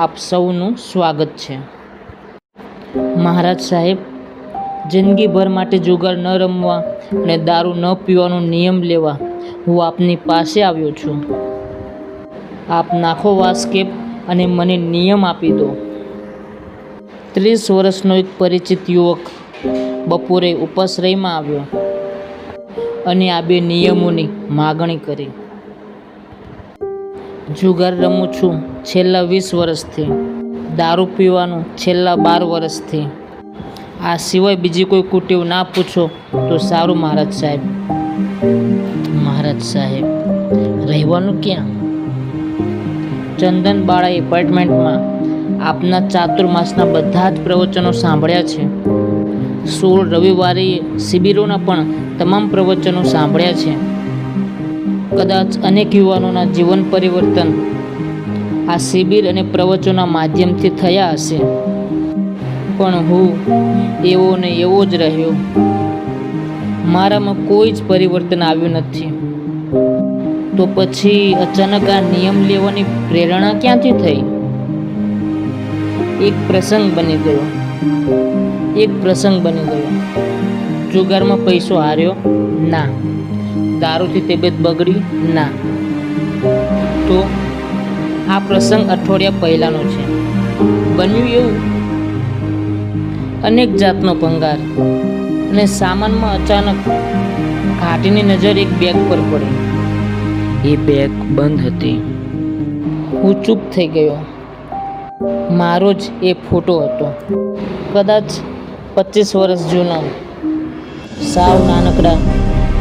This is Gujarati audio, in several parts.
આપ સૌનું સ્વાગત છે। મહારાજ સાહેબ, જિંદગીભર માટે જુગાર ન રમવા અને દારૂ ન પીવાનો નિયમ લેવા હું આપની પાસે આવ્યો છું। આપ નાખો વાસ્કેપ અને મને નિયમ આપી દો। 30 વર્ષનો એક પરિચિત યુવક બપોરે ઉપાશ્રયમાં આવ્યો અને આ 2 નિયમોની માગણી કરી। જુગાર રમું છું છેલ્લા 20 વર્ષથી, દારૂ પીવાનું છેલ્લા 12 વર્ષથી। આ સિવાય બીજી કોઈ કુટેવ ના પૂછો તો સારું મહારાજ સાહેબ। મહારાજ સાહેબ, રહેવાનું ક્યાં? ચંદનબાળા એપાર્ટમેન્ટમાં। આપના ચાતુર્માસના બધા જ પ્રવચનો સાંભળ્યા છે। 16 રવિવારીય શિબિરોના પણ તમામ પ્રવચનો સાંભળ્યા છે। કદાચ અનેક યુવાનોના જીવન પરિવર્તન આ શિબિર અને પ્રવચનોના માધ્યમથી થયા હશે, પણ હું એવો ને એવો જ રહ્યો। મારામાં કોઈ જ પરિવર્તન આવ્યું નથી। તો પછી અચાનક આ નિયમ લેવાની પ્રેરણા ક્યાંથી થઈ? એક પ્રસંગ બની ગયો। જુગારમાં પૈસો હાર્યો? ના। દારૂથી તબિયત બગડી? ના। તો આ પ્રસંગ અઠવાડિયા પહેલાનો છે। બન્યું એવું અનેક જાતનો ભંગાર અને સામાનમાં અચાનક ઘાટીની નજર એક બેગ પર પડી। એ બેગ બંધ હતી। હું ચૂપ થઈ ગયો। મારો જ એ ફોટો હતો, કદાચ 25 વર્ષ જૂનો, સાવ નાનકડા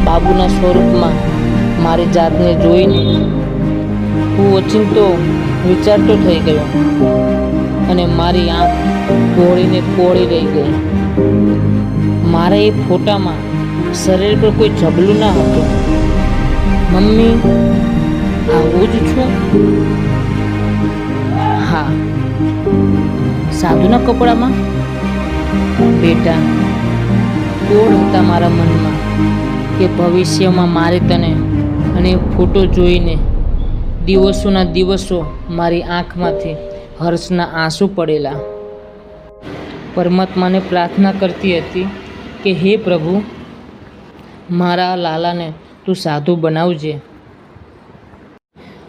બાબુના સ્વરૂપમાં। મારી જાતને જોઈને હું ઓચિંતો વિચારતો થઈ ગયો અને મારી આંખ પહોળીને પહોળી રહી ગઈ। મારા એ ફોટામાં શરીર પર કોઈ જબલું ના હતું। મમ્મી, આ હું જ છું? હા, સાધુના કપડામાં? બેટા, કોણ હતા મારા મનમાં કે ભવિષ્યમાં મારે તને અને ફોટો જોઈને દિવસોના દિવસો મારી આંખમાંથી હર્ષના આંસુ પડેલા। પરમાત્માને પ્રાર્થના કરતી હતી કે હે પ્રભુ, મારા લાલાને તું સાધુ બનાવજે।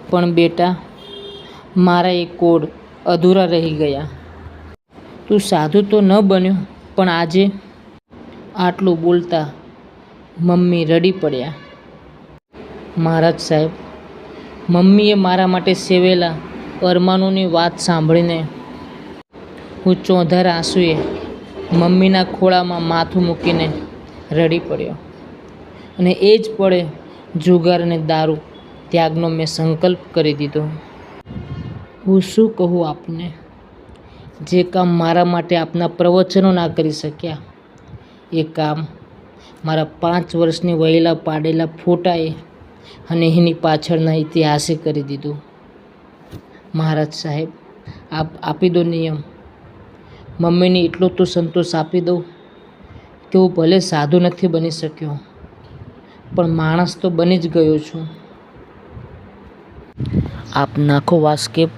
પણ બેટા, મારા એ કોડ અધૂરા રહી ગયા। તું સાધુ તો ન બન્યો, પણ આજે? આટલું બોલતા મમ્મી રડી પડ્યા। મહારાજ સાહેબ, મમ્મીએ મારા માટે સેવેલા અરમાનોની વાત સાંભળીને હું ચોંધાર આંસુએ મમ્મીના ખોળામાં માથું મૂકીને રડી પડ્યો અને એ જ પળે જુગાર અને દારૂ ત્યાગનો મેં સંકલ્પ કરી દીધો। હું શું કહું આપને? જે કામ મારા માટે આપના પ્રવચનો ના કરી શક્યા, એ કામ મારા 5 વર્ષની વહેલા પાડેલા ફોટાએ અને એની પાછળના ઇતિહાસે કરી દીધું। મહારાજ સાહેબ, આપ આપી દો નિયમ। મમ્મીને એટલો તો સંતોષ આપી દઉં કે હું ભલે સાધુ નથી બની શક્યો, પણ માણસ તો બની જ ગયો છું। આપ નાખો વાસ્કેપ